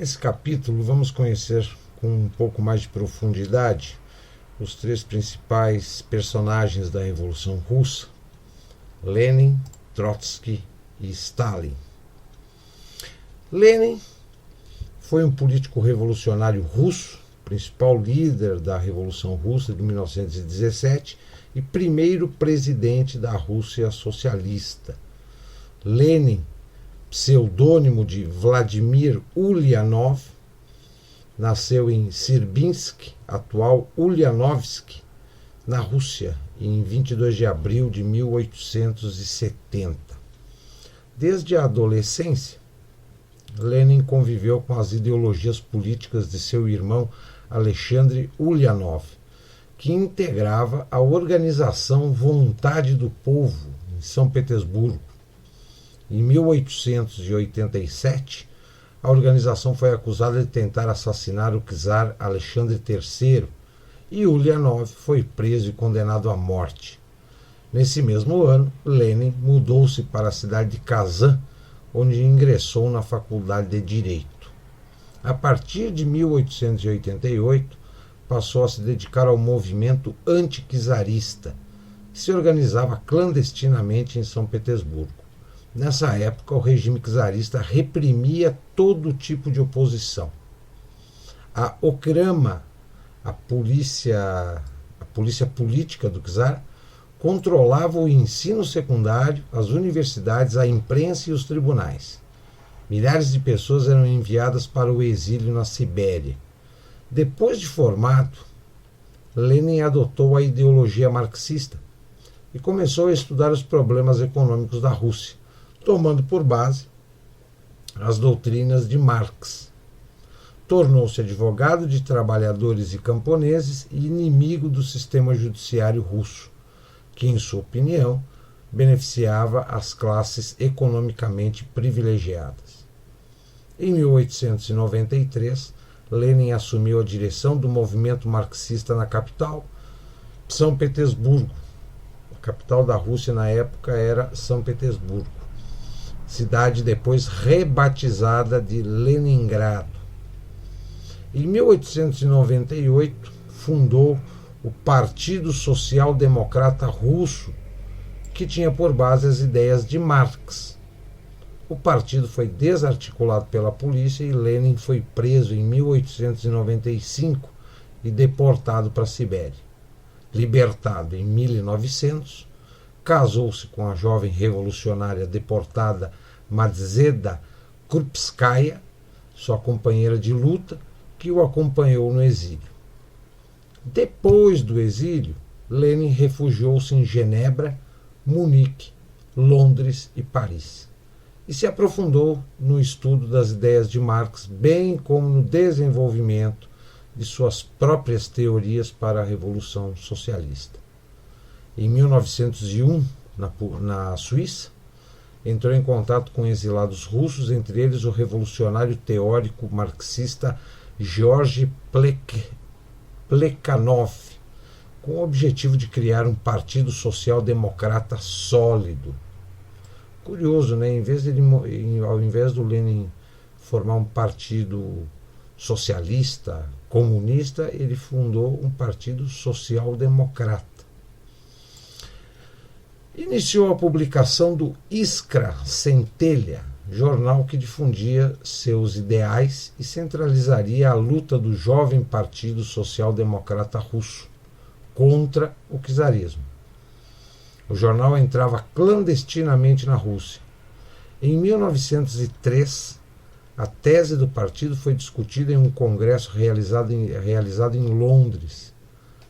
Nesse capítulo, vamos conhecer com um pouco mais de profundidade os três principais personagens da Revolução Russa: Lenin, Trotsky e Stalin. Lenin foi um político revolucionário russo, principal líder da Revolução Russa de 1917 e primeiro presidente da Rússia socialista. Lenin, pseudônimo de Vladimir Ulyanov, nasceu em Sirbinsk, atual Ulyanovsk, na Rússia, em 22 de abril de 1870. Desde a adolescência, Lenin conviveu com as ideologias políticas de seu irmão Alexandre Ulyanov, que integrava a organização Vontade do Povo, em São Petersburgo. Em 1887, a organização foi acusada de tentar assassinar o czar Alexandre III e Ulyanov foi preso e condenado à morte. Nesse mesmo ano, Lenin mudou-se para a cidade de Kazan, onde ingressou na Faculdade de Direito. A partir de 1888, passou a se dedicar ao movimento anticzarista, que se organizava clandestinamente em São Petersburgo. Nessa época, o regime czarista reprimia todo tipo de oposição. A Okrama, a polícia política do czar, controlava o ensino secundário, as universidades, a imprensa e os tribunais. Milhares de pessoas eram enviadas para o exílio na Sibéria. Depois de formado, Lenin adotou a ideologia marxista e começou a estudar os problemas econômicos da Rússia, tomando por base as doutrinas de Marx. Tornou-se advogado de trabalhadores e camponeses e inimigo do sistema judiciário russo, que, em sua opinião, beneficiava as classes economicamente privilegiadas. Em 1893, Lenin assumiu a direção do movimento marxista na capital, São Petersburgo. A capital da Rússia na época era São Petersburgo, cidade depois rebatizada de Leningrado. Em 1898, fundou o Partido Social Democrata Russo, que tinha por base as ideias de Marx. O partido foi desarticulado pela polícia e Lenin foi preso em 1895 e deportado para a Sibéria. Libertado em 1900, casou-se com a jovem revolucionária deportada Madzeda Krupskaya, sua companheira de luta, que o acompanhou no exílio. Depois do exílio, Lenin refugiou-se em Genebra, Munique, Londres e Paris, e se aprofundou no estudo das ideias de Marx, bem como no desenvolvimento de suas próprias teorias para a Revolução Socialista. Em 1901, na Suíça, entrou em contato com exilados russos, entre eles o revolucionário teórico marxista Georgy Plekhanov, com o objetivo de criar um partido social-democrata sólido. Curioso, né? Ao invés do Lenin formar um partido socialista, comunista, ele fundou um partido social-democrata. Iniciou a publicação do Iskra Centelha, jornal que difundia seus ideais e centralizaria a luta do jovem Partido Social-Democrata Russo contra o czarismo. O jornal entrava clandestinamente na Rússia. Em 1903, a tese do partido foi discutida em um congresso realizado em Londres,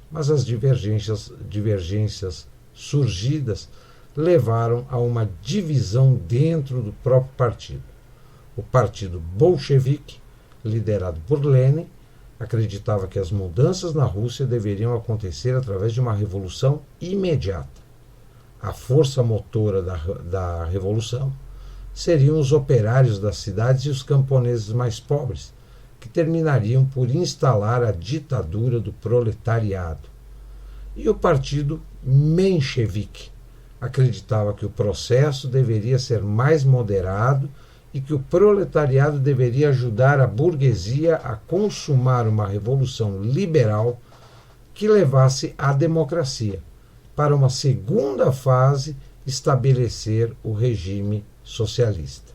mas as divergências surgidas levaram a uma divisão dentro do próprio partido. O partido bolchevique, liderado por Lenin, acreditava que as mudanças na Rússia deveriam acontecer através de uma revolução imediata. A força motora da revolução seriam os operários das cidades e os camponeses mais pobres, que terminariam por instalar a ditadura do proletariado. E o partido menchevique acreditava que o processo deveria ser mais moderado e que o proletariado deveria ajudar a burguesia a consumar uma revolução liberal que levasse à democracia, para uma segunda fase estabelecer o regime socialista.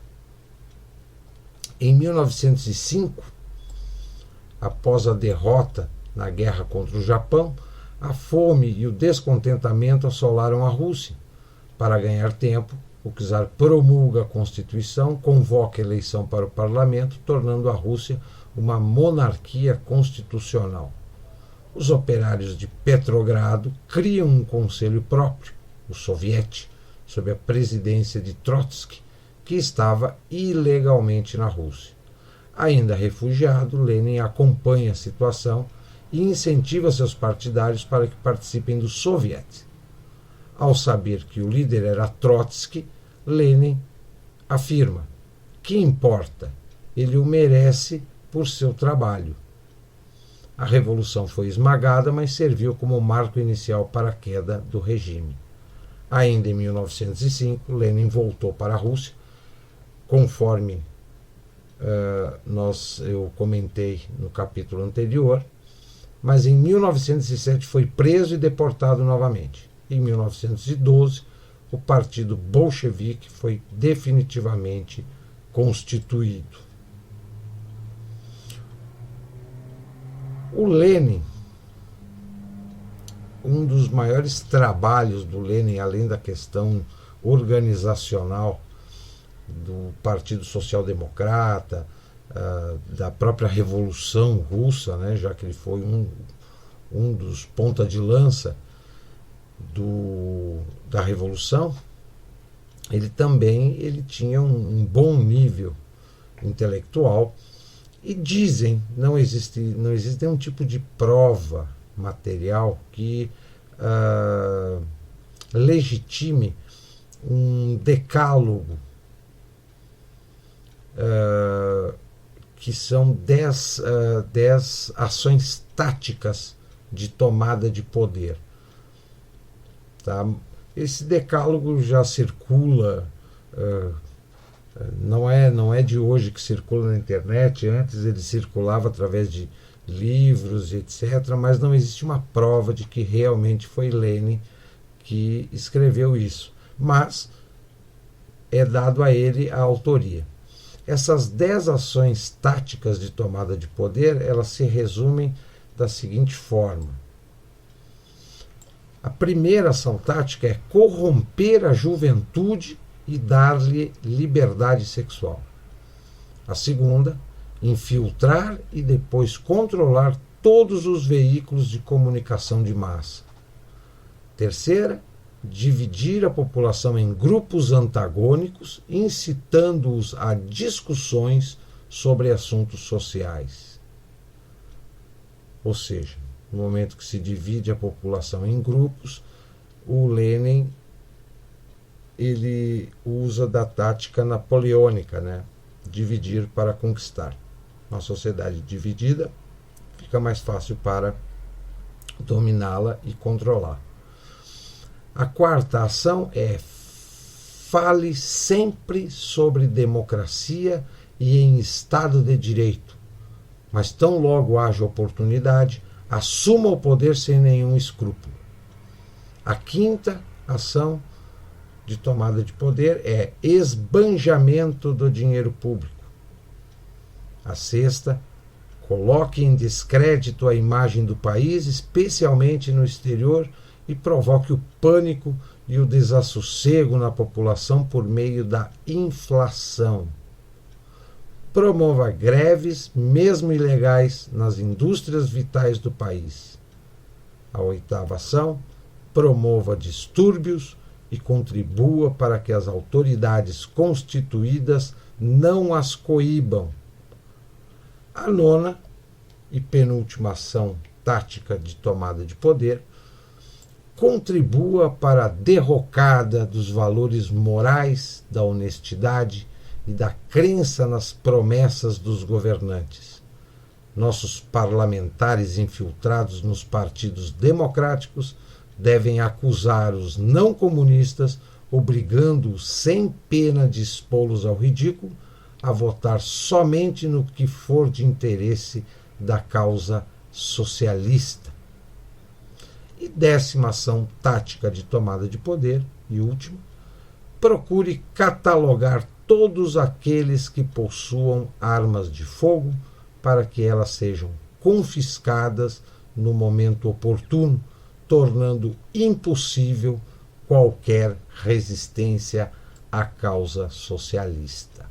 Em 1905, após a derrota na guerra contra o Japão, a fome e o descontentamento assolaram a Rússia. Para ganhar tempo, o czar promulga a Constituição, convoca a eleição para o parlamento, tornando a Rússia uma monarquia constitucional. Os operários de Petrogrado criam um conselho próprio, o Soviete, sob a presidência de Trotsky, que estava ilegalmente na Rússia. Ainda refugiado, Lenin acompanha a situação e incentiva seus partidários para que participem do Soviet. Ao saber que o líder era Trotsky, Lenin afirma: que importa, ele o merece por seu trabalho. A revolução foi esmagada, mas serviu como marco inicial para a queda do regime. Ainda em 1905, Lenin voltou para a Rússia, conforme eu comentei no capítulo anterior, mas em 1907 foi preso e deportado novamente. Em 1912, o partido bolchevique foi definitivamente constituído. O Lenin, um dos maiores trabalhos do Lenin, além da questão organizacional do Partido Social Democrata, da própria Revolução Russa, né, já que ele foi um dos ponta de lança da Revolução, ele tinha um bom nível intelectual, e dizem, não existe nenhum tipo de prova material que legitime um decálogo que são 10 ações táticas de tomada de poder. Tá? Esse decálogo já circula, não é de hoje que circula na internet, antes ele circulava através de livros, etc., mas não existe uma prova de que realmente foi Lenin que escreveu isso. Mas é dado a ele a autoria. Essas 10 ações táticas de tomada de poder, elas se resumem da seguinte forma. A primeira ação tática é corromper a juventude e dar-lhe liberdade sexual. A segunda, infiltrar e depois controlar todos os veículos de comunicação de massa. Terceira, dividir a população em grupos antagônicos, incitando-os a discussões sobre assuntos sociais. Ou seja, no momento que se divide a população em grupos, o Lenin ele usa da tática napoleônica, né? Dividir para conquistar. Uma sociedade dividida fica mais fácil para dominá-la e controlar. A quarta ação é fale sempre sobre democracia e em Estado de Direito, mas tão logo haja oportunidade, assuma o poder sem nenhum escrúpulo. A quinta ação de tomada de poder é esbanjamento do dinheiro público. A sexta, coloque em descrédito a imagem do país, especialmente no exterior, e provoque o pânico e o desassossego na população por meio da inflação. Promova greves, mesmo ilegais, nas indústrias vitais do país. A oitava ação, promova distúrbios e contribua para que as autoridades constituídas não as coíbam. A nona e penúltima ação tática de tomada de poder, contribua para a derrocada dos valores morais, da honestidade e da crença nas promessas dos governantes. Nossos parlamentares infiltrados nos partidos democráticos devem acusar os não comunistas, obrigando-os sem pena de expô-los ao ridículo, a votar somente no que for de interesse da causa socialista. E 10ª ação tática de tomada de poder, e última, procure catalogar todos aqueles que possuam armas de fogo para que elas sejam confiscadas no momento oportuno, tornando impossível qualquer resistência à causa socialista.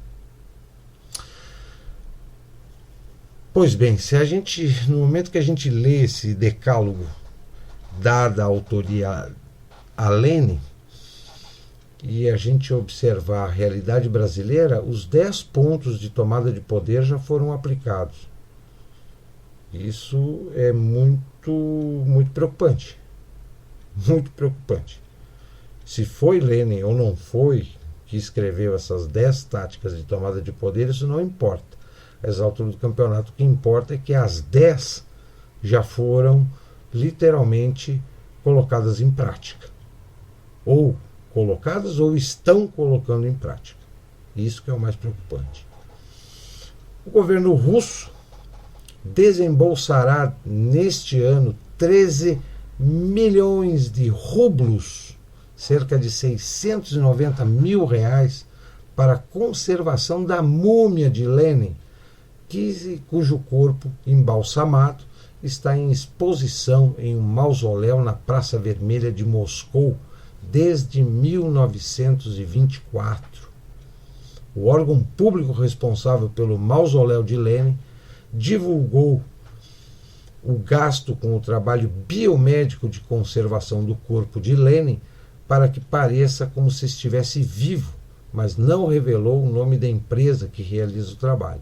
Pois bem, no momento que a gente lê esse decálogo, dada a autoria a Lênin, e a gente observar a realidade brasileira, os 10 pontos de tomada de poder já foram aplicados. Isso é muito preocupante. Muito preocupante. Se foi Lênin ou não foi que escreveu essas 10 táticas de tomada de poder, isso não importa. A essa altura do campeonato, o que importa é que as 10 já foram literalmente colocadas em prática. Ou colocadas ou estão colocando em prática. Isso que é o mais preocupante. O governo russo desembolsará neste ano 13 milhões de rublos, cerca de 690 mil reais, para a conservação da múmia de Lenin, cujo corpo embalsamado está em exposição em um mausoléu na Praça Vermelha de Moscou desde 1924. O órgão público responsável pelo mausoléu de Lenin divulgou o gasto com o trabalho biomédico de conservação do corpo de Lenin para que pareça como se estivesse vivo, mas não revelou o nome da empresa que realiza o trabalho.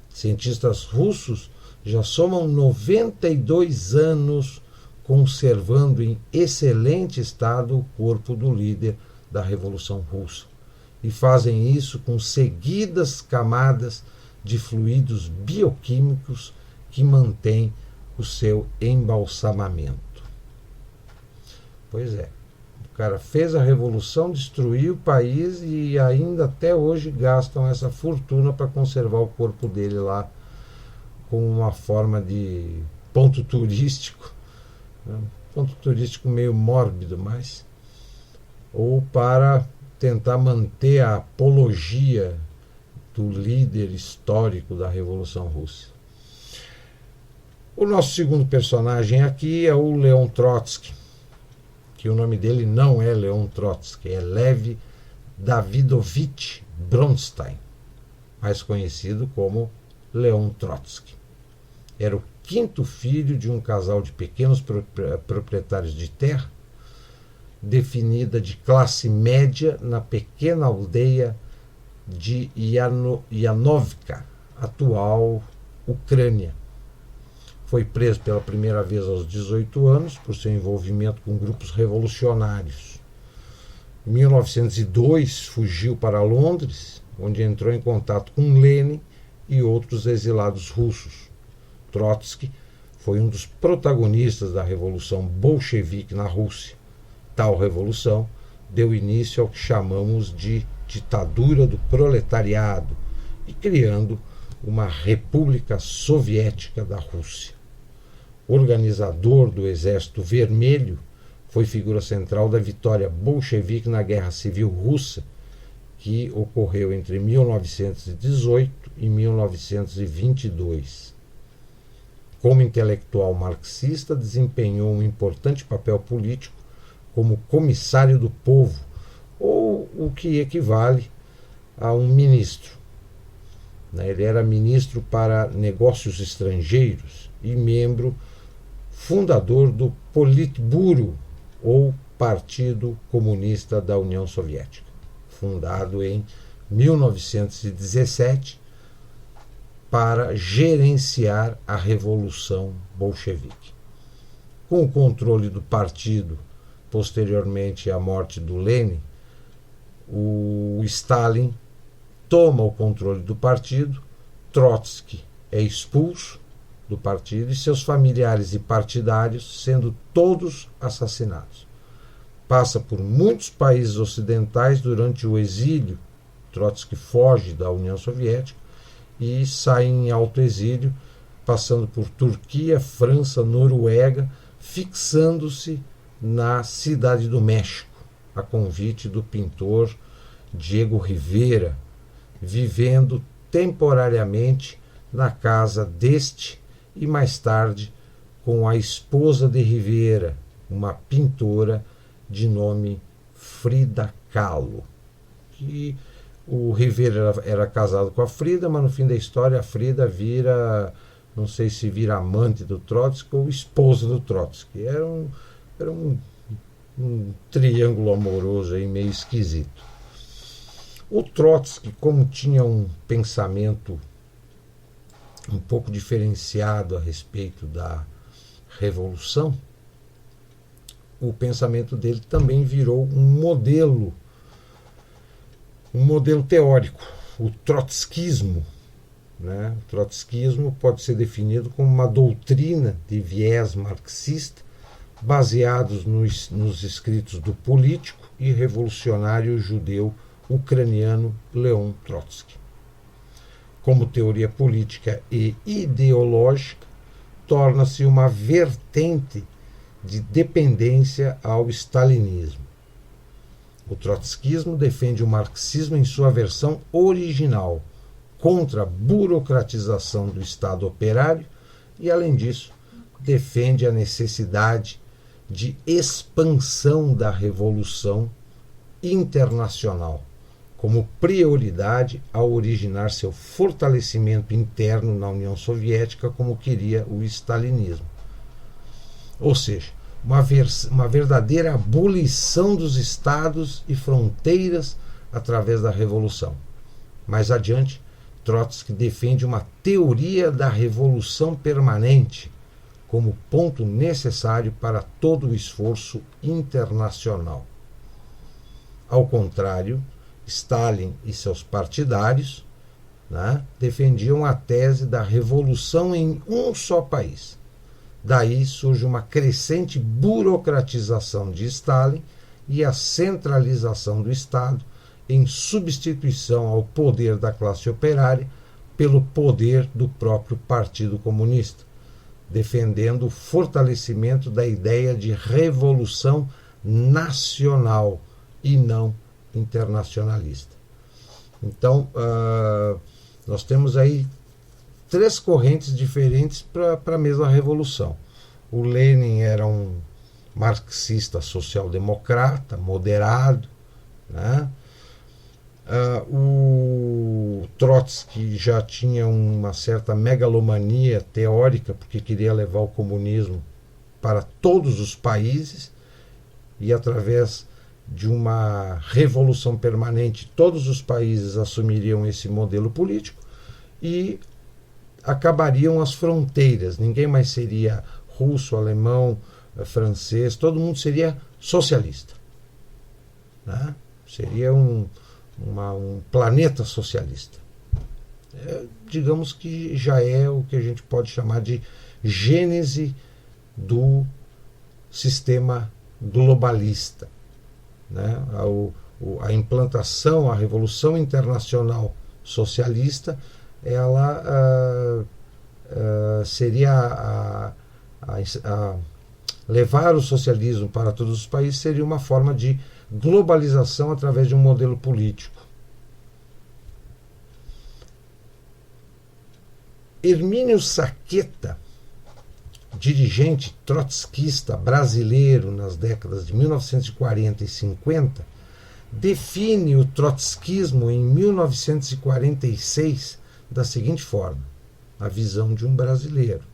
Cientistas russos já somam 92 anos conservando em excelente estado o corpo do líder da Revolução Russa. E fazem isso com seguidas camadas de fluidos bioquímicos que mantêm o seu embalsamamento. Pois é, o cara fez a revolução, destruiu o país e ainda até hoje gastam essa fortuna para conservar o corpo dele lá com uma forma de ponto turístico, ponto turístico meio mórbido, mas ou para tentar manter a apologia do líder histórico da Revolução Russa. O nosso segundo personagem aqui é o Leon Trotsky, que o nome dele não é Leon Trotsky, é Lev Davidovich Bronstein, mais conhecido como Leon Trotsky. Era o 5º filho de um casal de pequenos proprietários de terra, definida de classe média na pequena aldeia de Yanovka, atual Ucrânia. Foi preso pela primeira vez aos 18 anos por seu envolvimento com grupos revolucionários. Em 1902, fugiu para Londres, onde entrou em contato com Lenin e outros exilados russos. Trotsky foi um dos protagonistas da Revolução Bolchevique na Rússia. Tal revolução deu início ao que chamamos de ditadura do proletariado e criando uma República Soviética da Rússia. Organizador do Exército Vermelho, foi figura central da vitória bolchevique na Guerra Civil Russa, que ocorreu entre 1918 e 1922. Como intelectual marxista, desempenhou um importante papel político como comissário do povo, ou o que equivale a um ministro. Ele era ministro para negócios estrangeiros e membro fundador do Politburo, ou Partido Comunista da União Soviética, fundado em 1917 para gerenciar a Revolução Bolchevique. Com o controle do partido, posteriormente à morte do Lenin, o Stalin toma o controle do partido, Trotsky é expulso do partido e seus familiares e partidários sendo todos assassinados. Passa por muitos países ocidentais durante o exílio Trotsky foge da União Soviética e sai em autoexílio, passando por Turquia, França, Noruega, fixando-se na Cidade do México, a convite do pintor Diego Rivera, vivendo temporariamente na casa deste e mais tarde com a esposa de Rivera, uma pintora de nome Frida Kahlo. Que o Rivera era casado com a Frida, mas no fim da história a Frida vira, não sei se vira amante do Trotsky ou esposa do Trotsky. Era um triângulo amoroso aí meio esquisito. O Trotsky, como tinha um pensamento um pouco diferenciado a respeito da Revolução, o pensamento dele também virou um modelo teórico, o trotskismo. Né? O trotskismo pode ser definido como uma doutrina de viés marxista baseados nos escritos do político e revolucionário judeu ucraniano Leon Trotsky. Como teoria política e ideológica, torna-se uma vertente de dependência ao stalinismo. O trotskismo defende o marxismo em sua versão original, contra a burocratização do Estado operário e, além disso, defende a necessidade de expansão da revolução internacional, como prioridade ao originar seu fortalecimento interno na União Soviética, como queria o stalinismo. Ou seja, uma verdadeira abolição dos estados e fronteiras através da revolução. Mais adiante, Trotsky defende uma teoria da revolução permanente como ponto necessário para todo o esforço internacional. Ao contrário, Stalin e seus partidários, né, defendiam a tese da revolução em um só país. Daí surge uma crescente burocratização de Stalin e a centralização do Estado em substituição ao poder da classe operária pelo poder do próprio Partido Comunista, defendendo o fortalecimento da ideia de revolução nacional e não internacionalista. Então, nós temos aí três correntes diferentes para a mesma revolução. O Lenin era um marxista social-democrata, moderado, né? O Trotsky já tinha uma certa megalomania teórica, porque queria levar o comunismo para todos os países e, através de uma revolução permanente, todos os países assumiriam esse modelo político e acabariam as fronteiras. Ninguém mais seria russo, alemão, francês, todo mundo seria socialista, né? Seria um planeta socialista. Digamos que já é o que a gente pode chamar de gênese do sistema globalista. Né? A implantação, a Revolução Internacional Socialista, ela seria levar o socialismo para todos os países, seria uma forma de globalização através de um modelo político. Hermínio Saqueta, dirigente trotskista brasileiro nas décadas de 1940 e 50, define o trotskismo em 1946 da seguinte forma, a visão de um brasileiro.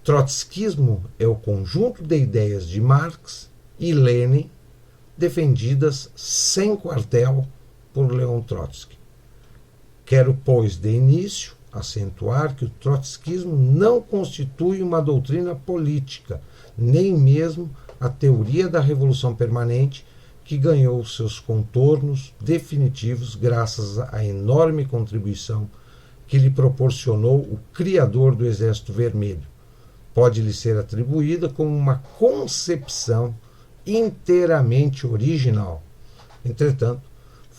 Trotskismo é o conjunto de ideias de Marx e Lenin defendidas sem quartel por Leon Trotsky. Quero, pois, de início, acentuar que o trotskismo não constitui uma doutrina política, nem mesmo a teoria da revolução permanente, que ganhou seus contornos definitivos graças à enorme contribuição que lhe proporcionou o criador do Exército Vermelho. Pode-lhe ser atribuída como uma concepção inteiramente original. Entretanto,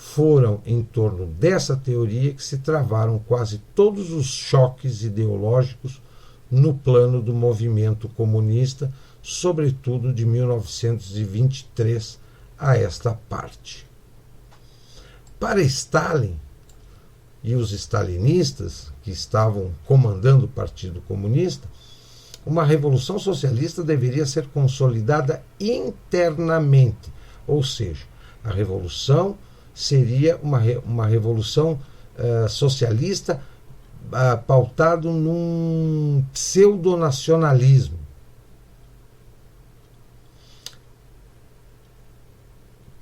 Foram em torno dessa teoria que se travaram quase todos os choques ideológicos no plano do movimento comunista, sobretudo de 1923 a esta parte. Para Stalin e os stalinistas, que estavam comandando o Partido Comunista, uma revolução socialista deveria ser consolidada internamente, ou seja, a revolução seria uma revolução socialista pautado num pseudonacionalismo.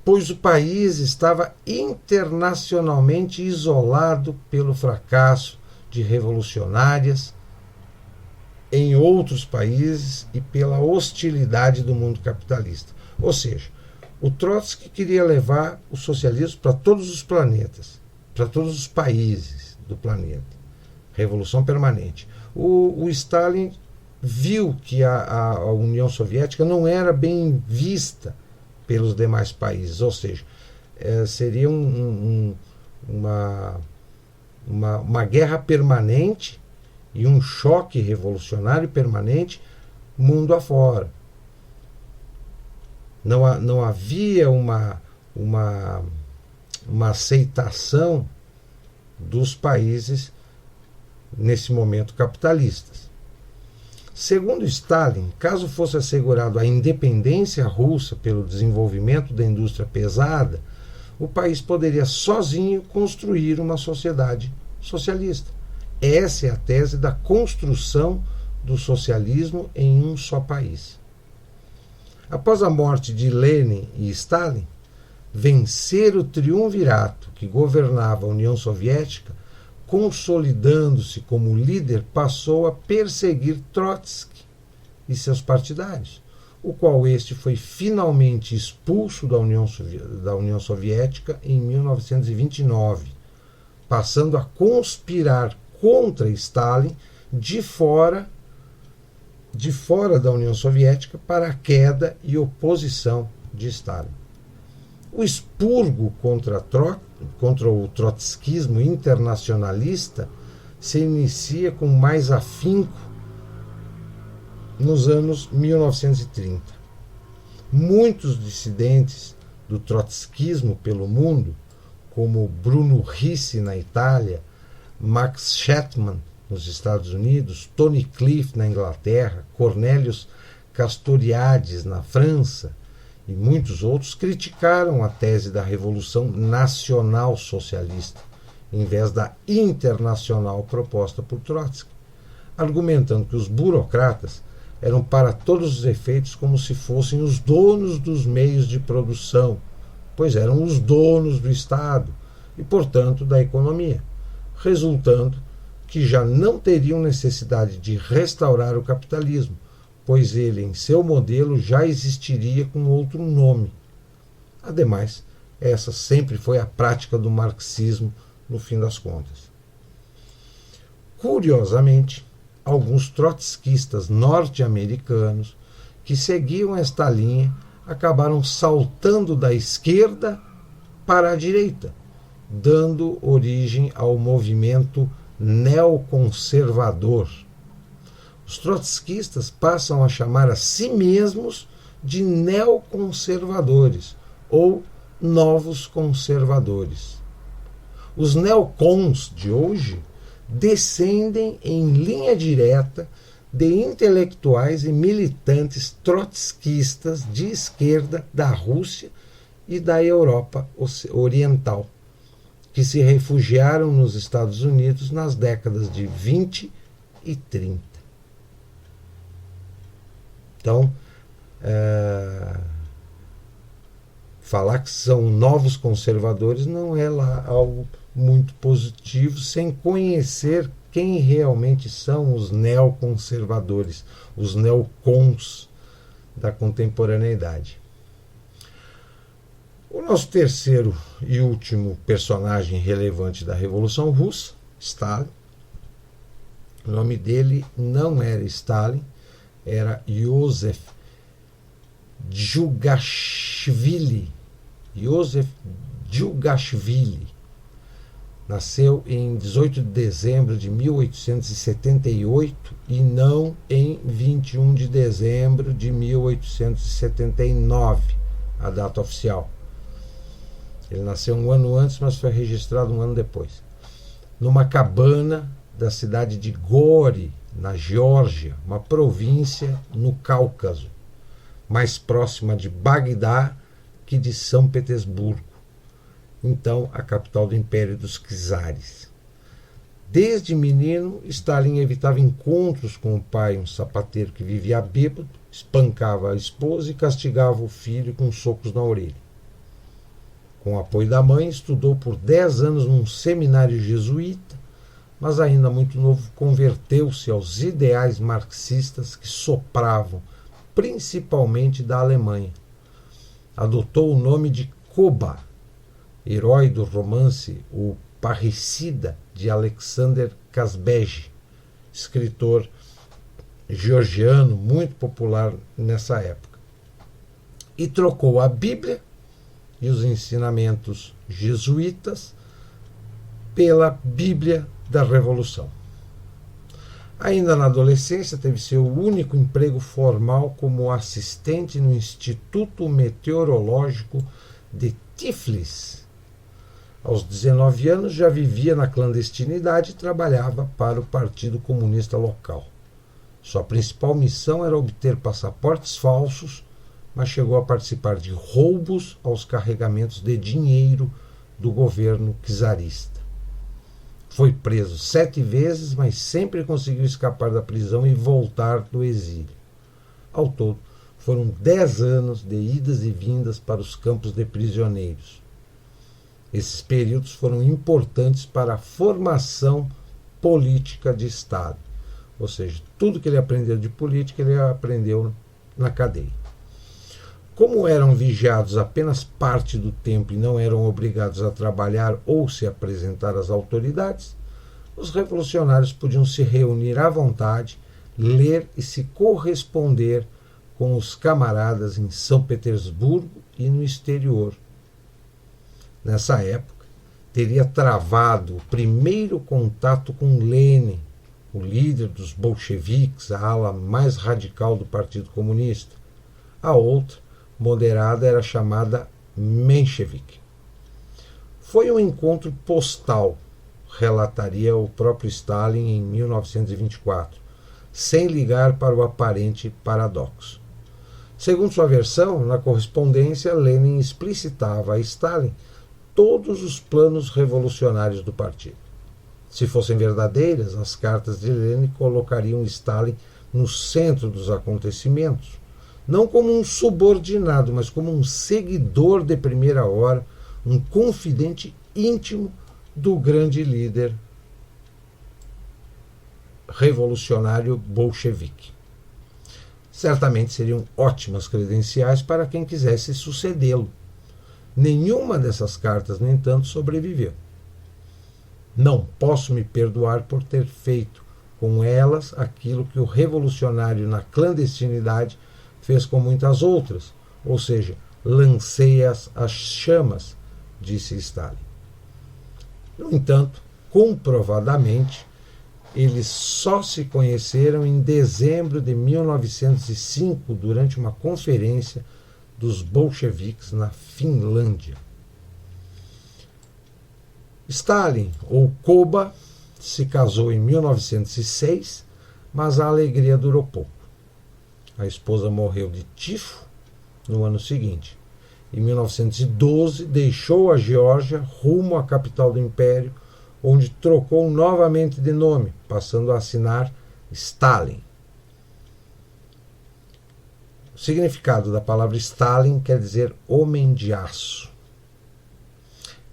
Pois o país estava internacionalmente isolado pelo fracasso de revolucionárias em outros países e pela hostilidade do mundo capitalista. Ou seja, o Trotsky queria levar o socialismo para todos os planetas, para todos os países do planeta. Revolução permanente. O Stalin viu que a União Soviética não era bem vista pelos demais países, ou seja, seria uma guerra permanente e um choque revolucionário permanente mundo afora. Não havia uma aceitação dos países nesse momento capitalistas. Segundo Stalin, caso fosse assegurado a independência russa pelo desenvolvimento da indústria pesada, o país poderia sozinho construir uma sociedade socialista. Essa é a tese da construção do socialismo em um só país. Após a morte de Lenin e Stalin, vencer o triunvirato que governava a União Soviética, consolidando-se como líder, passou a perseguir Trotsky e seus partidários, o qual este foi finalmente expulso da União Soviética em 1929, passando a conspirar contra Stalin de fora da União Soviética para a queda e oposição de Stalin. O expurgo contra o trotskismo internacionalista se inicia com mais afinco nos anos 1930. Muitos dissidentes do trotskismo pelo mundo, como Bruno Ricci na Itália, Max Shetman nos Estados Unidos, Tony Cliff na Inglaterra, Cornelius Castoriadis na França e muitos outros, criticaram a tese da Revolução Nacional Socialista, em vez da internacional proposta por Trotsky, argumentando que os burocratas eram para todos os efeitos como se fossem os donos dos meios de produção, pois eram os donos do Estado e, portanto, da economia, resultando que já não teriam necessidade de restaurar o capitalismo, pois ele, em seu modelo, já existiria com outro nome. Ademais, essa sempre foi a prática do marxismo, no fim das contas. Curiosamente, alguns trotskistas norte-americanos que seguiam esta linha acabaram saltando da esquerda para a direita, dando origem ao movimento neoconservador. Os trotskistas passam a chamar a si mesmos de neoconservadores ou novos conservadores. Os neocons de hoje descendem em linha direta de intelectuais e militantes trotskistas de esquerda da Rússia e da Europa Oriental, que se refugiaram nos Estados Unidos nas décadas de 20 e 30. Então, falar que são novos conservadores não é lá algo muito positivo, sem conhecer quem realmente são os neoconservadores, os neocons da contemporaneidade. O nosso terceiro e último personagem relevante da Revolução Russa, Stalin. O nome dele não era Stalin, era Joseph Jugashvili. Joseph Djugashvili. Nasceu em 18 de dezembro de 1878 e não em 21 de dezembro de 1879, a data oficial. Ele nasceu um ano antes, mas foi registrado um ano depois. Numa cabana da cidade de Gori, na Geórgia, uma província no Cáucaso, mais próxima de Bagdá que de São Petersburgo, então a capital do Império dos Czares. Desde menino, Stalin evitava encontros com o pai, um sapateiro que vivia bêbado, espancava a esposa e castigava o filho com socos na orelha. Com o apoio da mãe, estudou por 10 anos num seminário jesuíta, mas ainda muito novo converteu-se aos ideais marxistas que sopravam principalmente da Alemanha. Adotou o nome de Koba, herói do romance O Parricida, de Alexander Kazbegi, escritor georgiano muito popular nessa época. E trocou a Bíblia e os ensinamentos jesuítas pela Bíblia da Revolução. Ainda na adolescência, teve seu único emprego formal como assistente no Instituto Meteorológico de Tiflis. Aos 19 anos, já vivia na clandestinidade e trabalhava para o Partido Comunista local. Sua principal missão era obter passaportes falsos, mas chegou a participar de roubos aos carregamentos de dinheiro do governo czarista. Foi preso 7 vezes, mas sempre conseguiu escapar da prisão e voltar do exílio. Ao todo, foram 10 anos de idas e vindas para os campos de prisioneiros. Esses períodos foram importantes para a formação política de Stalin. Ou seja, tudo que ele aprendeu de política, ele aprendeu na cadeia. Como eram vigiados apenas parte do tempo e não eram obrigados a trabalhar ou se apresentar às autoridades, os revolucionários podiam se reunir à vontade, ler e se corresponder com os camaradas em São Petersburgo e no exterior. Nessa época, teria travado o primeiro contato com Lenin, o líder dos bolcheviques, a ala mais radical do Partido Comunista. A outra, moderada, era chamada Menshevik. Foi um encontro postal, relataria o próprio Stalin em 1924, sem ligar para o aparente paradoxo. Segundo sua versão, na correspondência, Lenin explicitava a Stalin todos os planos revolucionários do partido. Se fossem verdadeiras, as cartas de Lenin colocariam Stalin no centro dos acontecimentos, não como um subordinado, mas como um seguidor de primeira hora, um confidente íntimo do grande líder revolucionário bolchevique. Certamente seriam ótimas credenciais para quem quisesse sucedê-lo. Nenhuma dessas cartas, no entanto, sobreviveu. Não posso me perdoar por ter feito com elas aquilo que o revolucionário na clandestinidade fez com muitas outras, ou seja, lancei-as às chamas, disse Stalin. No entanto, comprovadamente, eles só se conheceram em dezembro de 1905, durante uma conferência dos bolcheviques na Finlândia. Stalin, ou Koba, se casou em 1906, mas a alegria durou pouco. A esposa morreu de tifo no ano seguinte. Em 1912, deixou a Geórgia rumo à capital do Império, onde trocou novamente de nome, passando a assinar Stalin. O significado da palavra Stalin quer dizer homem de aço.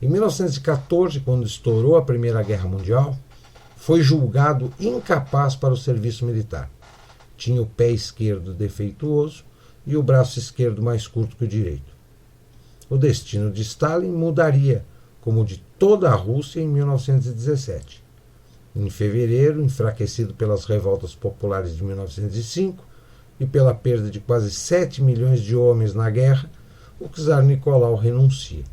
Em 1914, quando estourou a Primeira Guerra Mundial, foi julgado incapaz para o serviço militar. Tinha o pé esquerdo defeituoso e o braço esquerdo mais curto que o direito. O destino de Stalin mudaria, como o de toda a Rússia, em 1917. Em fevereiro, enfraquecido pelas revoltas populares de 1905 e pela perda de quase 7 milhões de homens na guerra, o czar Nicolau renuncia.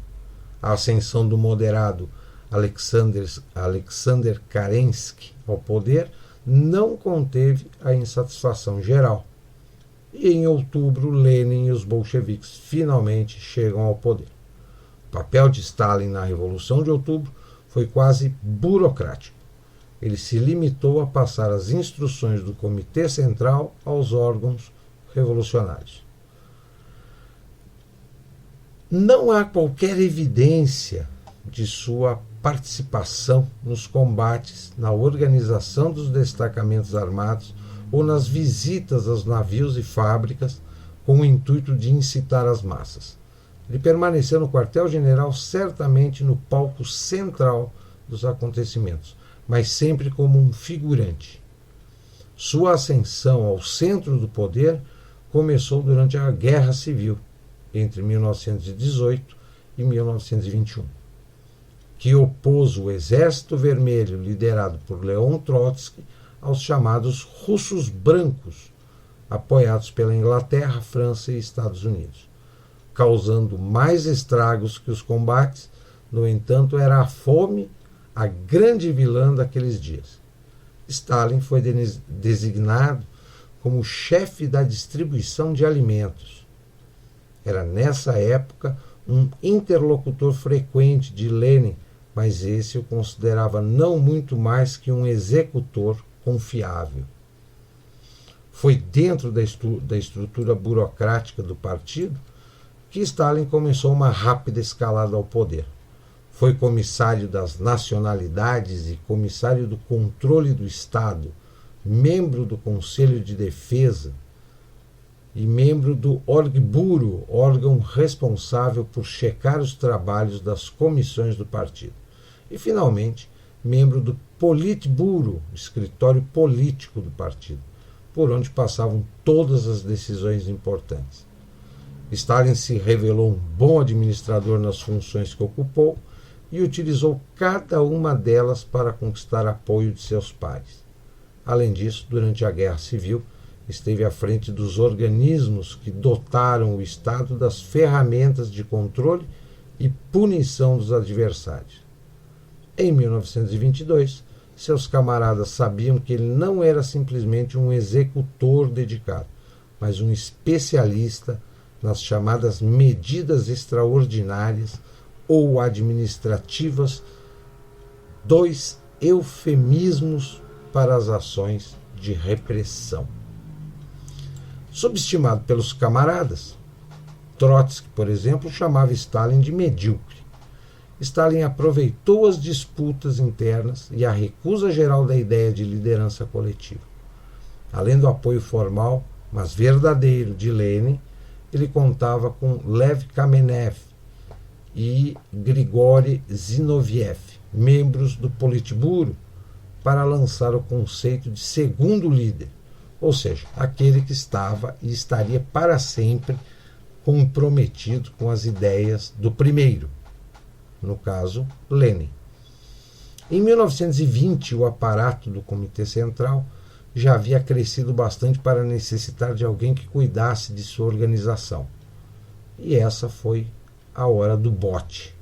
A ascensão do moderado Alexander Kerensky ao poder não conteve a insatisfação geral. E em outubro, Lenin e os bolcheviques finalmente chegam ao poder. O papel de Stalin na Revolução de Outubro foi quase burocrático. Ele se limitou a passar as instruções do Comitê Central aos órgãos revolucionários. Não há qualquer evidência de sua participação nos combates, na organização dos destacamentos armados ou nas visitas aos navios e fábricas com o intuito de incitar as massas. Ele permaneceu no quartel-general certamente no palco central dos acontecimentos, mas sempre como um figurante. Sua ascensão ao centro do poder começou durante a Guerra Civil, entre 1918 e 1921, que opôs o Exército Vermelho, liderado por Leon Trotsky, aos chamados russos brancos, apoiados pela Inglaterra, França e Estados Unidos, causando mais estragos que os combates. No entanto, era a fome a grande vilã daqueles dias. Stalin foi designado como chefe da distribuição de alimentos. Era nessa época um interlocutor frequente de Lenin, mas esse o considerava não muito mais que um executor confiável. Foi dentro da estrutura burocrática do partido que Stalin começou uma rápida escalada ao poder. Foi comissário das nacionalidades e comissário do controle do Estado, membro do Conselho de Defesa e membro do Orgburo, órgão responsável por checar os trabalhos das comissões do partido. E, finalmente, membro do Politburo, escritório político do partido, por onde passavam todas as decisões importantes. Stalin se revelou um bom administrador nas funções que ocupou e utilizou cada uma delas para conquistar apoio de seus pares. Além disso, durante a Guerra Civil, esteve à frente dos organismos que dotaram o Estado das ferramentas de controle e punição dos adversários. Em 1922, seus camaradas sabiam que ele não era simplesmente um executor dedicado, mas um especialista nas chamadas medidas extraordinárias ou administrativas, dois eufemismos para as ações de repressão. Subestimado pelos camaradas, Trotsky, por exemplo, chamava Stalin de medíocre. Stalin aproveitou as disputas internas e a recusa geral da ideia de liderança coletiva. Além do apoio formal, mas verdadeiro, de Lenin, ele contava com Lev Kamenev e Grigori Zinoviev, membros do Politburo, para lançar o conceito de segundo líder, ou seja, aquele que estava e estaria para sempre comprometido com as ideias do primeiro, no caso, Lenin. Em 1920, o aparato do Comitê Central já havia crescido bastante para necessitar de alguém que cuidasse de sua organização. E essa foi a hora do bote.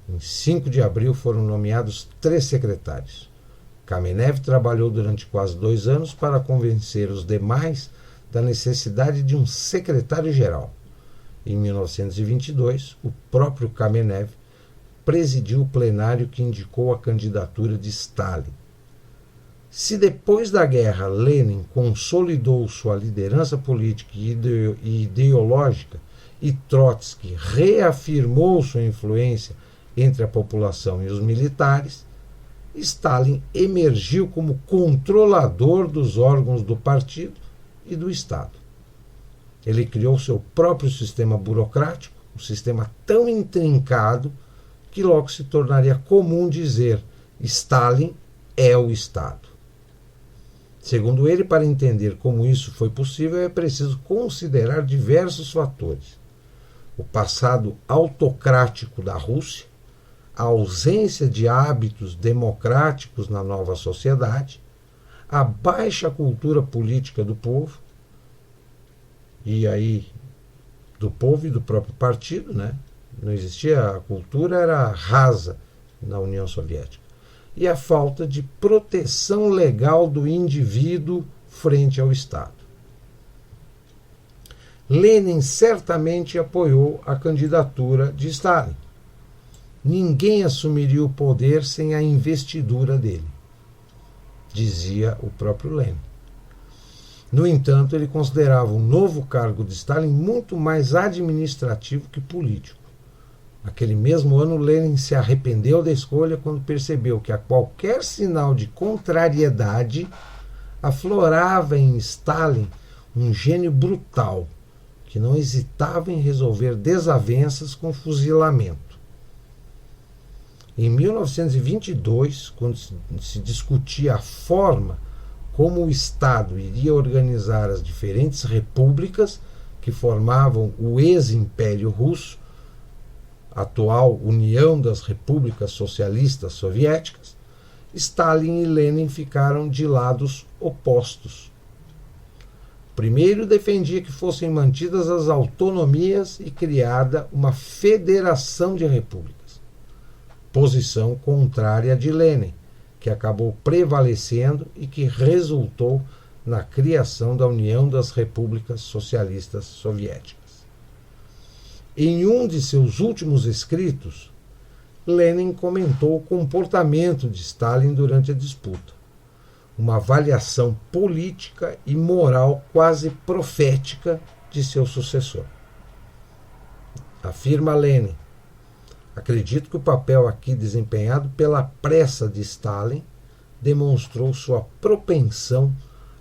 Em 5 de abril foram nomeados 3 secretários. Kamenev trabalhou durante quase 2 anos para convencer os demais da necessidade de um secretário-geral. Em 1922, o próprio Kamenev presidiu o plenário que indicou a candidatura de Stalin. Se depois da guerra Lenin consolidou sua liderança política e ideológica e Trotsky reafirmou sua influência entre a população e os militares, Stalin emergiu como controlador dos órgãos do partido e do Estado. Ele criou seu próprio sistema burocrático, um sistema tão intrincado que logo se tornaria comum dizer: Stalin é o Estado. Segundo ele, para entender como isso foi possível, é preciso considerar diversos fatores: o passado autocrático da Rússia, a ausência de hábitos democráticos na nova sociedade, a baixa cultura política do povo, e aí do povo e do próprio partido, né? não existia, a cultura era rasa na União Soviética, e a falta de proteção legal do indivíduo frente ao Estado. Lenin certamente apoiou a candidatura de Stalin. Ninguém assumiria o poder sem a investidura dele, dizia o próprio Lenin. No entanto, ele considerava o novo cargo de Stalin muito mais administrativo que político. Naquele mesmo ano, Lenin se arrependeu da escolha quando percebeu que a qualquer sinal de contrariedade aflorava em Stalin um gênio brutal, que não hesitava em resolver desavenças com fuzilamento. Em 1922, quando se discutia a forma como o Estado iria organizar as diferentes repúblicas que formavam o ex-Império Russo, atual União das Repúblicas Socialistas Soviéticas, Stalin e Lenin ficaram de lados opostos. O primeiro defendia que fossem mantidas as autonomias e criada uma federação de repúblicas, posição contrária à de Lenin, que acabou prevalecendo e que resultou na criação da União das Repúblicas Socialistas Soviéticas. Em um de seus últimos escritos, Lenin comentou o comportamento de Stalin durante a disputa, uma avaliação política e moral quase profética de seu sucessor. Afirma Lenin: acredito que o papel aqui desempenhado pela pressa de Stalin demonstrou sua propensão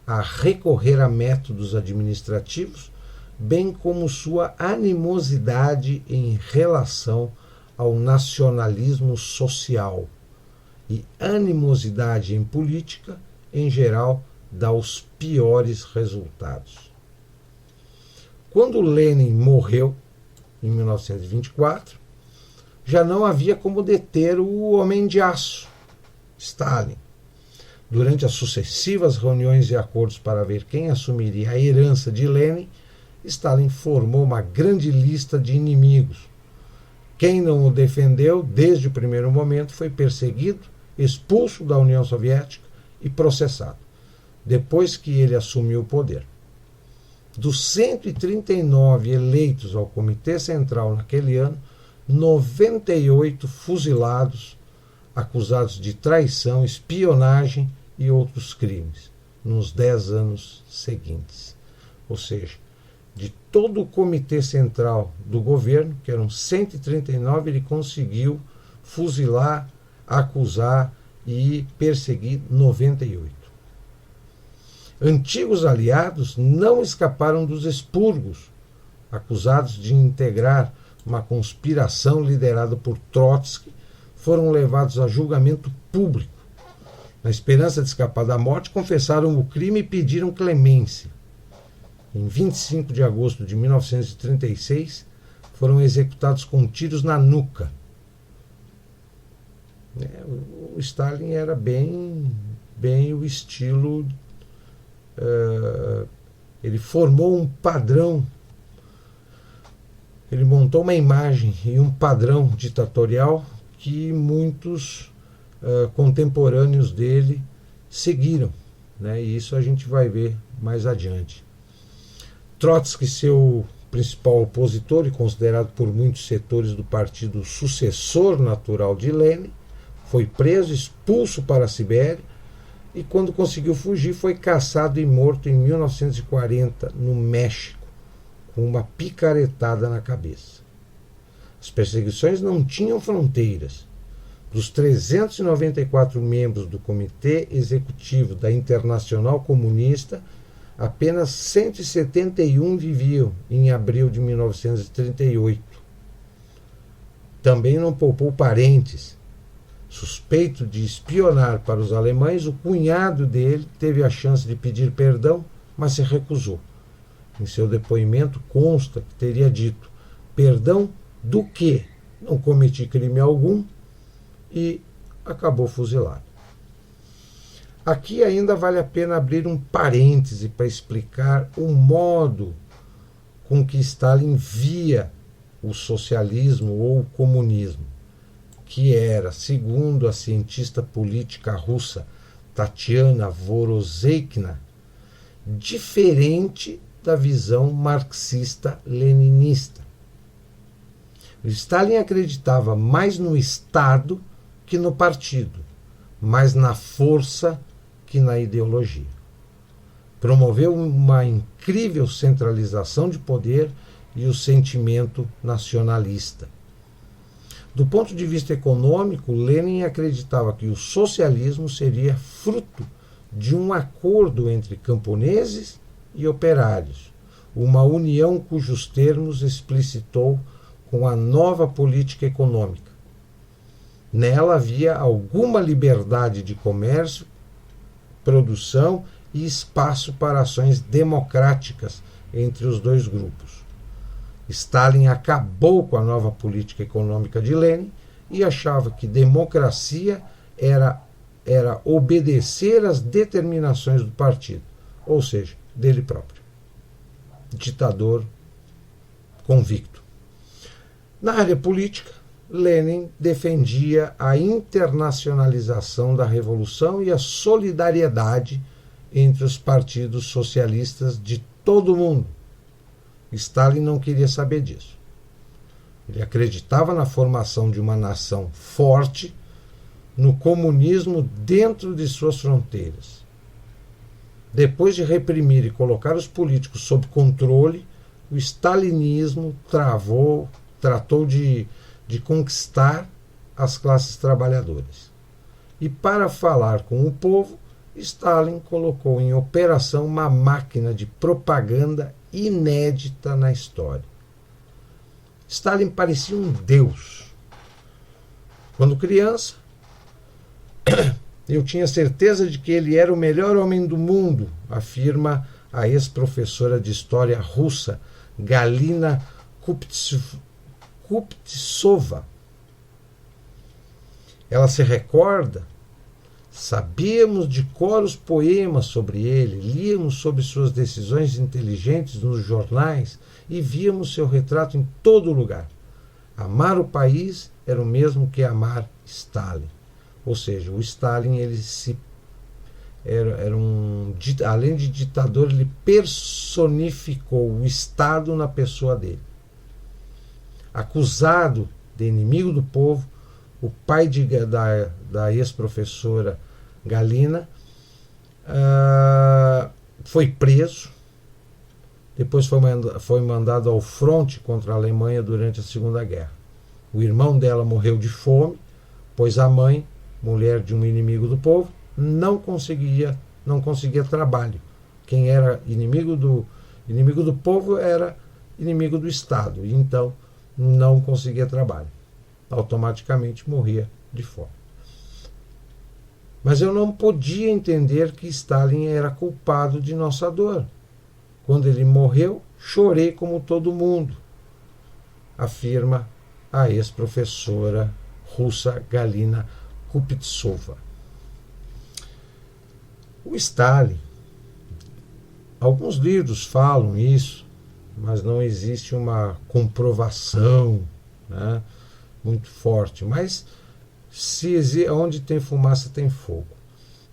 a recorrer a métodos administrativos, bem como sua animosidade em relação ao nacionalismo social. E animosidade em política, em geral, dá os piores resultados. Quando Lenin morreu, em 1924, já não havia como deter o homem de aço, Stalin. Durante as sucessivas reuniões e acordos para ver quem assumiria a herança de Lenin, Stalin formou uma grande lista de inimigos. Quem não o defendeu desde o primeiro momento foi perseguido, expulso da União Soviética e processado, depois que ele assumiu o poder. Dos 139 eleitos ao Comitê Central naquele ano, 98 fuzilados, acusados de traição, espionagem e outros crimes, nos 10 anos seguintes. Ou seja, de todo o Comitê Central do governo, que eram 139, ele conseguiu fuzilar, acusar e perseguir 98. Antigos aliados não escaparam dos expurgos, acusados de integrar uma conspiração liderada por Trotsky, foram levados a julgamento público. Na esperança de escapar da morte, confessaram o crime e pediram clemência. Em 25 de agosto de 1936, foram executados com tiros na nuca. O Stalin era bem o estilo... ele formou um padrão, ele montou uma imagem e um padrão ditatorial que muitos contemporâneos dele seguiram, né? E isso a gente vai ver mais adiante. Trotsky, seu principal opositor e considerado por muitos setores do partido sucessor natural de Lenin, foi preso, expulso para a Sibéria e, quando conseguiu fugir, foi caçado e morto em 1940 no México, com uma picaretada na cabeça. As perseguições não tinham fronteiras. Dos 394 membros do Comitê Executivo da Internacional Comunista, apenas 171 viviam em abril de 1938. Também não poupou parentes. Suspeito de espionar para os alemães, o cunhado dele teve a chance de pedir perdão, mas se recusou. Em seu depoimento consta que teria dito: perdão do quê? Não cometi crime algum, e acabou fuzilado. Aqui ainda vale a pena abrir um parêntese para explicar o modo com que Stalin via o socialismo ou o comunismo, que era, segundo a cientista política russa Tatiana Vorozeikina, diferente da visão marxista-leninista. Stalin acreditava mais no Estado que no partido, mais na força que na ideologia. Promoveu uma incrível centralização de poder e o sentimento nacionalista. Do ponto de vista econômico, Lenin acreditava que o socialismo seria fruto de um acordo entre camponeses e operários, uma união cujos termos explicitou com a nova política econômica. Nela havia alguma liberdade de comércio, produção e espaço para ações democráticas entre os dois grupos. Stalin acabou com a nova política econômica de Lenin e achava que democracia era obedecer às determinações do partido, ou seja, dele próprio. Ditador convicto. Na área política, Lenin defendia a internacionalização da revolução e a solidariedade entre os partidos socialistas de todo o mundo. Stalin não queria saber disso. Ele acreditava na formação de uma nação forte, no comunismo dentro de suas fronteiras. Depois de reprimir e colocar os políticos sob controle, o stalinismo tratou de conquistar as classes trabalhadoras. E para falar com o povo, Stalin colocou em operação uma máquina de propaganda inédita na história. Stalin parecia um deus. Quando criança, eu tinha certeza de que ele era o melhor homem do mundo, afirma a ex-professora de história russa Galina Kuptsova. Ela se recorda: sabíamos de cor os poemas sobre ele, líamos sobre suas decisões inteligentes nos jornais e víamos seu retrato em todo lugar. Amar o país era o mesmo que amar Stalin. Ou seja, o Stalin, além de ditador, ele personificou o Estado na pessoa dele. Acusado de inimigo do povo, o pai da ex-professora Galina foi preso, depois foi mandado ao fronte contra a Alemanha durante a Segunda Guerra. O irmão dela morreu de fome, pois a mãe, mulher de um inimigo do povo, não conseguia trabalho. Quem era inimigo do povo era inimigo do Estado, e então não conseguia trabalho. Automaticamente morria de fome. Mas eu não podia entender que Stalin era culpado de nossa dor. Quando ele morreu, chorei como todo mundo, afirma a ex-professora russa Galina Kuptsova. O Stalin, alguns livros falam isso, mas não existe uma comprovação, né, muito forte. Mas onde tem fumaça tem fogo.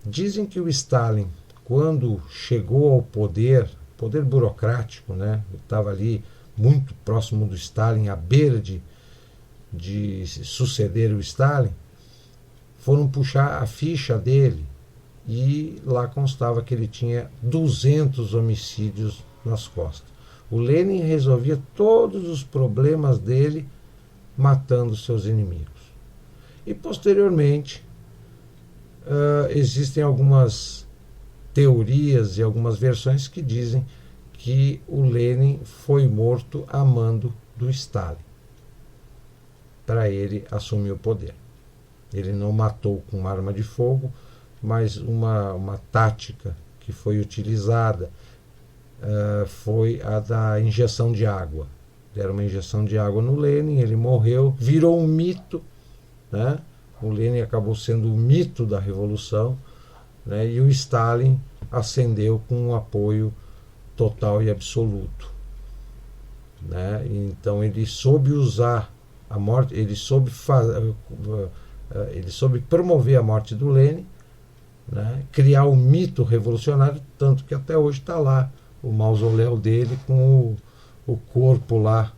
Dizem que o Stalin, quando chegou ao poder burocrático, né, estava ali muito próximo do Stalin, à beira de suceder o Stalin, foram puxar a ficha dele e lá constava que ele tinha 200 homicídios nas costas. O Lenin resolvia todos os problemas dele matando seus inimigos. E posteriormente existem algumas teorias e algumas versões que dizem que o Lenin foi morto a mando do Stalin para ele assumir o poder. Ele não matou com arma de fogo, mas uma tática que foi utilizada foi a da injeção de água. Deram uma injeção de água no Lenin, ele morreu, virou um mito, né? O Lenin acabou sendo o mito da revolução, né? E o Stalin ascendeu com um apoio total e absoluto né? Então ele soube usar a morte, ele soube promover a morte do Lenin, né? Criar um mito revolucionário, tanto que até hoje está lá o mausoléu dele com o corpo lá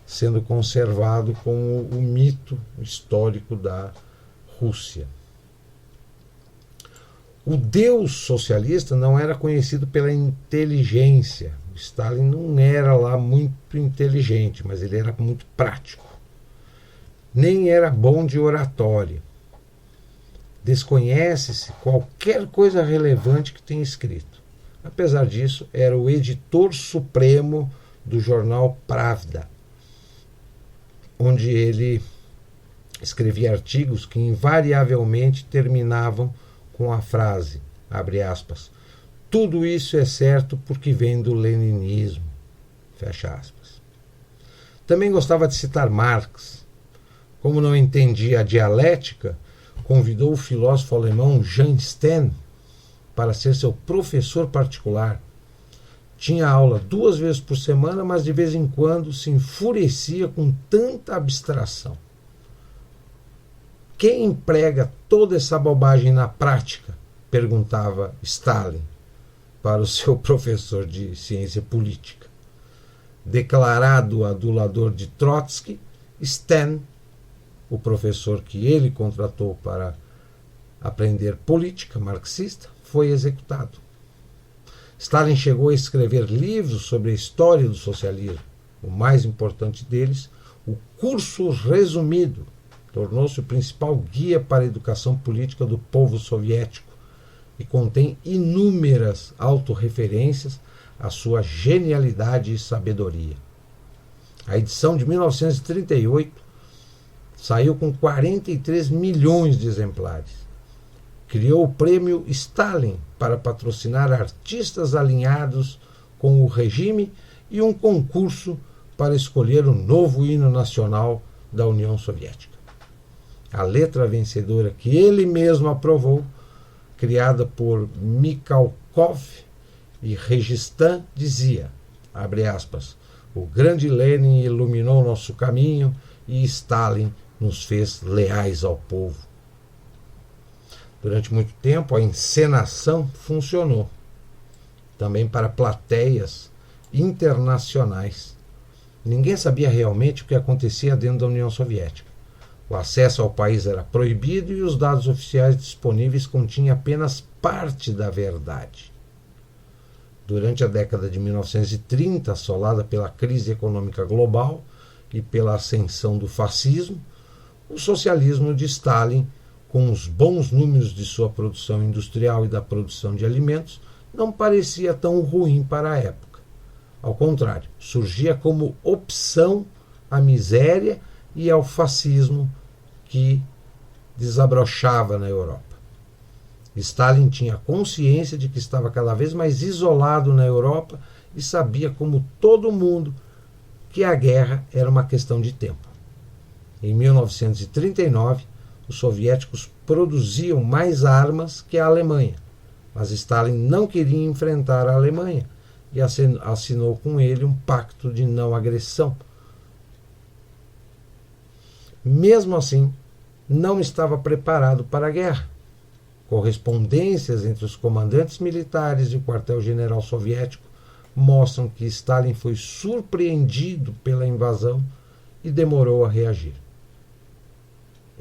sendo conservado como o mito histórico da Rússia. O Deus socialista não era conhecido pela inteligência. Stalin não era lá muito inteligente, mas ele era muito prático. Nem era bom de oratória. Desconhece-se qualquer coisa relevante que tenha escrito. Apesar disso, era o editor supremo do jornal Pravda, onde ele escrevia artigos que invariavelmente terminavam com a frase, abre aspas, tudo isso é certo porque vem do leninismo, fecha aspas. Também gostava de citar Marx. Como não entendia a dialética, convidou o filósofo alemão Jean Steen para ser seu professor particular. Tinha aula 2 vezes por semana, mas de vez em quando se enfurecia com tanta abstração. Quem emprega toda essa bobagem na prática? Perguntava Stalin para o seu professor de ciência política. Declarado adulador de Trotsky, Steen, o professor que ele contratou para aprender política marxista, foi executado. Stalin chegou a escrever livros sobre a história do socialismo. O mais importante deles, o Curso Resumido, tornou-se o principal guia para a educação política do povo soviético e contém inúmeras autorreferências à sua genialidade e sabedoria. A edição de 1938 saiu com 43 milhões de exemplares. Criou o prêmio Stalin para patrocinar artistas alinhados com o regime e um concurso para escolher o novo hino nacional da União Soviética. A letra vencedora que ele mesmo aprovou, criada por Mikhalkov e Registan, dizia, abre aspas, o grande Lenin iluminou nosso caminho e Stalin nos fez leais ao povo. Durante muito tempo, a encenação funcionou, também para plateias internacionais. Ninguém sabia realmente o que acontecia dentro da União Soviética. O acesso ao país era proibido e os dados oficiais disponíveis continham apenas parte da verdade. Durante a década de 1930, assolada pela crise econômica global e pela ascensão do fascismo, o socialismo de Stalin, com os bons números de sua produção industrial e da produção de alimentos, não parecia tão ruim para a época. Ao contrário, surgia como opção à miséria e ao fascismo que desabrochava na Europa. Stalin tinha consciência de que estava cada vez mais isolado na Europa e sabia, como todo mundo, que a guerra era uma questão de tempo. Em 1939, os soviéticos produziam mais armas que a Alemanha, mas Stalin não queria enfrentar a Alemanha e assinou com ele um pacto de não agressão. Mesmo assim, não estava preparado para a guerra. Correspondências entre os comandantes militares e o quartel-general soviético mostram que Stalin foi surpreendido pela invasão e demorou a reagir.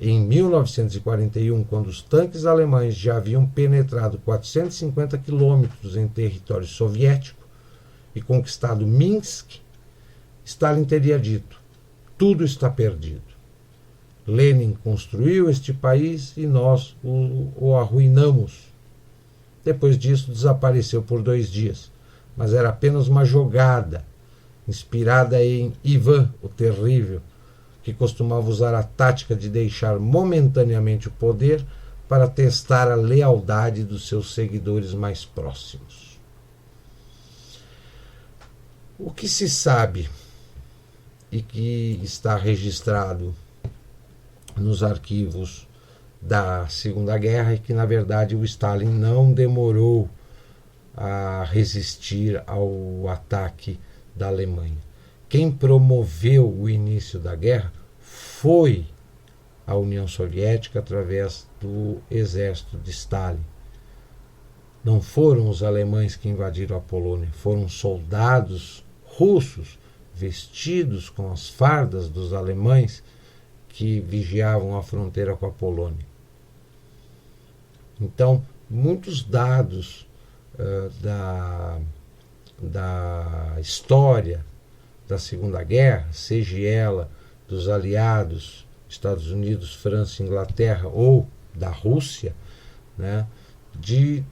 Em 1941, quando os tanques alemães já haviam penetrado 450 quilômetros em território soviético e conquistado Minsk, Stalin teria dito: tudo está perdido. Lenin construiu este país e nós o arruinamos. Depois disso, desapareceu por 2 dias, mas era apenas uma jogada, inspirada em Ivan o Terrível, que costumava usar a tática de deixar momentaneamente o poder para testar a lealdade dos seus seguidores mais próximos. O que se sabe e que está registrado nos arquivos da Segunda Guerra é que, na verdade, o Stalin não demorou a resistir ao ataque da Alemanha. quem promoveu o início da guerra foi a União Soviética através do exército de Stalin. Não foram os alemães que invadiram a Polônia, foram soldados russos vestidos com as fardas dos alemães que vigiavam a fronteira com a Polônia. Então, muitos dados da história da Segunda Guerra, seja ela dos aliados Estados Unidos, França, Inglaterra ou da Rússia, né, de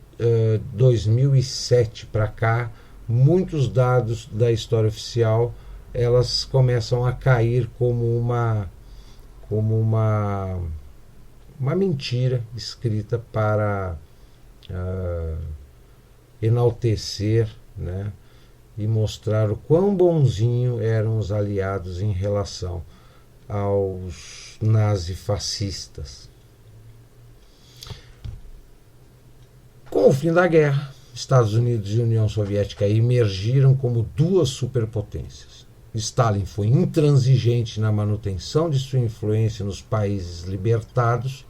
2007 para cá, muitos dados da história oficial elas começam a cair como uma mentira escrita para enaltecer, né, e mostrar o quão bonzinho eram os aliados em relação aos nazifascistas. Com o fim da guerra, Estados Unidos e União Soviética emergiram como duas superpotências. Stalin foi intransigente na manutenção de sua influência nos países libertados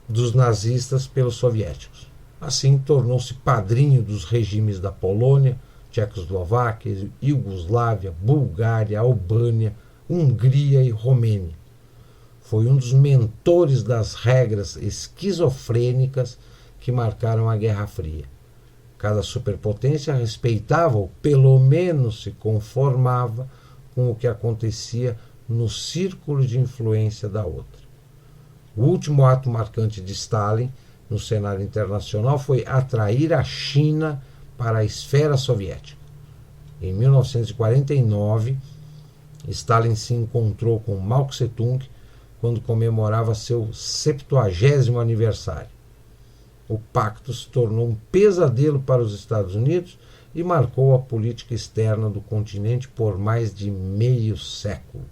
dos nazistas pelos soviéticos. Assim, tornou-se padrinho dos regimes da Polônia, Tchecoslováquia, Iugoslávia, Bulgária, Albânia, Hungria e Romênia. Foi um dos mentores das regras esquizofrênicas que marcaram a Guerra Fria. Cada superpotência respeitava ou pelo menos se conformava com o que acontecia no círculo de influência da outra. O último ato marcante de Stalin no cenário internacional foi atrair a China para a esfera soviética. Em 1949, Stalin se encontrou com Mao Tse-tung quando comemorava seu 70º aniversário. O pacto se tornou um pesadelo para os Estados Unidos e marcou a política externa do continente por mais de meio século.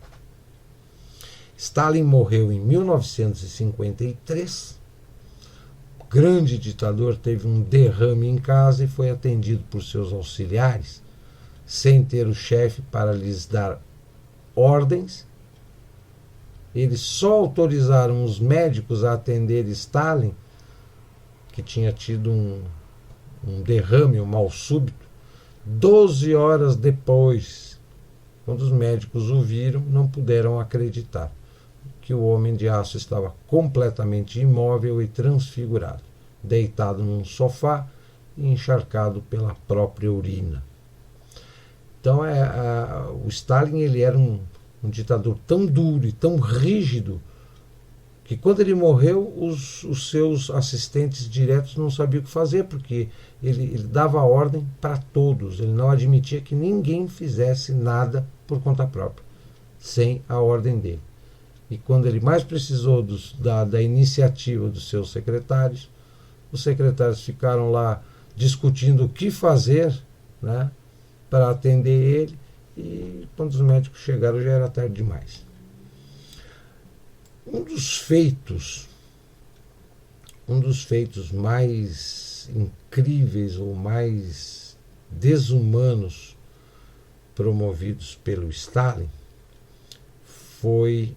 Stalin morreu em 1953. O grande ditador teve um derrame em casa e foi atendido por seus auxiliares, sem ter o chefe para lhes dar ordens. Eles só autorizaram os médicos a atender Stalin, que tinha tido um derrame, um mal súbito, 12 horas depois. Quando os médicos o viram, não puderam acreditar que o homem de aço estava completamente imóvel e transfigurado, deitado num sofá e encharcado pela própria urina. Então, o Stalin ele era um ditador tão duro e tão rígido que quando ele morreu, os seus assistentes diretos não sabiam o que fazer, porque ele dava ordem para todos, ele não admitia que ninguém fizesse nada por conta própria, sem a ordem dele. E quando ele mais precisou da iniciativa dos seus secretários, os secretários ficaram lá discutindo o que fazer, né, para atender ele, e quando os médicos chegaram já era tarde demais. Um dos feitos mais incríveis ou mais desumanos promovidos pelo Stalin foi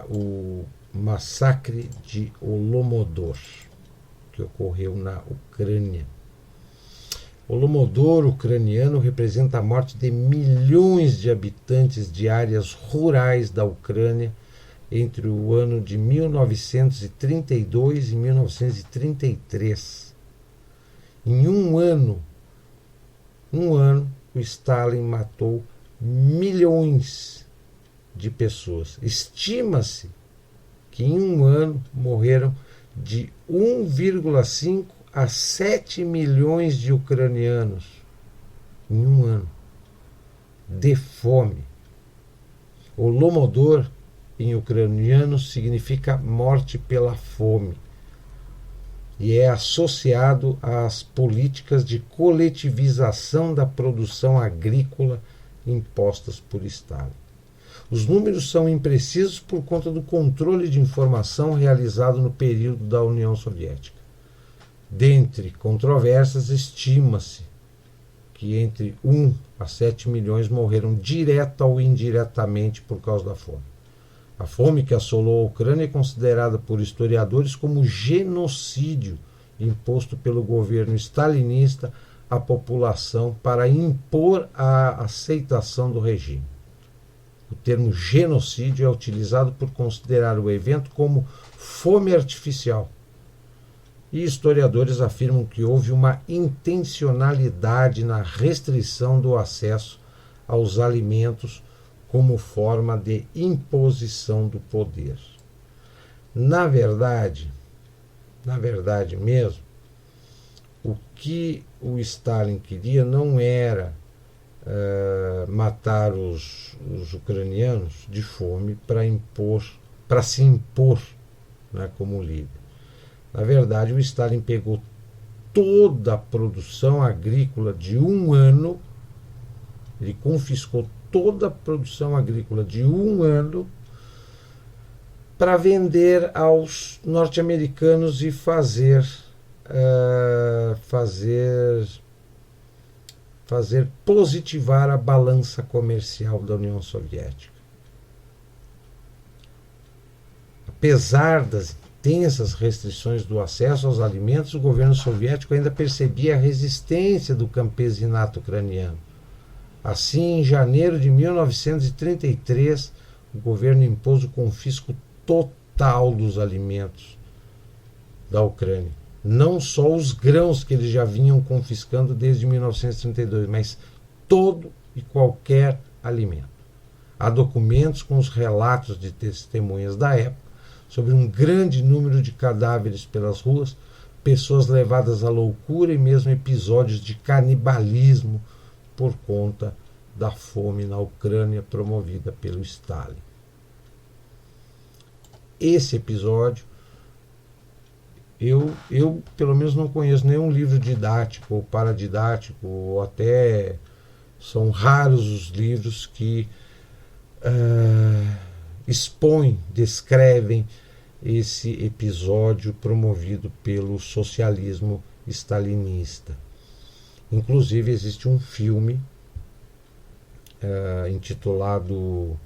o massacre de Holodomor, que ocorreu na Ucrânia. O Holodomor ucraniano representa a morte de milhões de habitantes de áreas rurais da Ucrânia entre o ano de 1932 e 1933. Em um ano, o Stalin matou milhões de pessoas. Estima-se que em um ano morreram de 1,5 a 7 milhões de ucranianos em um ano, de fome. Holodomor em ucraniano significa morte pela fome e é associado às políticas de coletivização da produção agrícola impostas por Stalin. Os números são imprecisos por conta do controle de informação realizado no período da União Soviética. Dentre controvérsias, estima-se que entre 1 a 7 milhões morreram direta ou indiretamente por causa da fome. A fome que assolou a Ucrânia é considerada por historiadores como genocídio imposto pelo governo stalinista à população para impor a aceitação do regime. O termo genocídio é utilizado por considerar o evento como fome artificial. E historiadores afirmam que houve uma intencionalidade na restrição do acesso aos alimentos como forma de imposição do poder. Na verdade mesmo, o que o Stalin queria não era matar os ucranianos de fome para se impor, né, como líder. Na verdade, o Stalin pegou toda a produção agrícola de um ano, ele confiscou toda a produção agrícola de um ano para vender aos norte-americanos e fazer positivar a balança comercial da União Soviética. Apesar das intensas restrições do acesso aos alimentos, o governo soviético ainda percebia a resistência do campesinato ucraniano. Assim, em janeiro de 1933, o governo impôs o confisco total dos alimentos da Ucrânia. Não só os grãos que eles já vinham confiscando desde 1932, mas todo e qualquer alimento. Há documentos com os relatos de testemunhas da época sobre um grande número de cadáveres pelas ruas, pessoas levadas à loucura e mesmo episódios de canibalismo por conta da fome na Ucrânia promovida pelo Stalin. Esse episódio, eu pelo menos não conheço nenhum livro didático ou paradidático, ou até são raros os livros que expõem, descrevem esse episódio promovido pelo socialismo stalinista. Inclusive existe um filme intitulado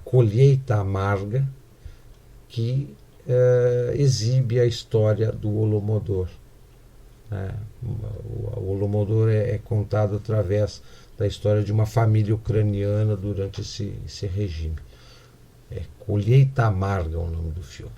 Colheita Amarga, que exibe a história do Holodomor. O Holodomor é contado através da história de uma família ucraniana durante esse regime. Colheita Amarga é o nome do filme.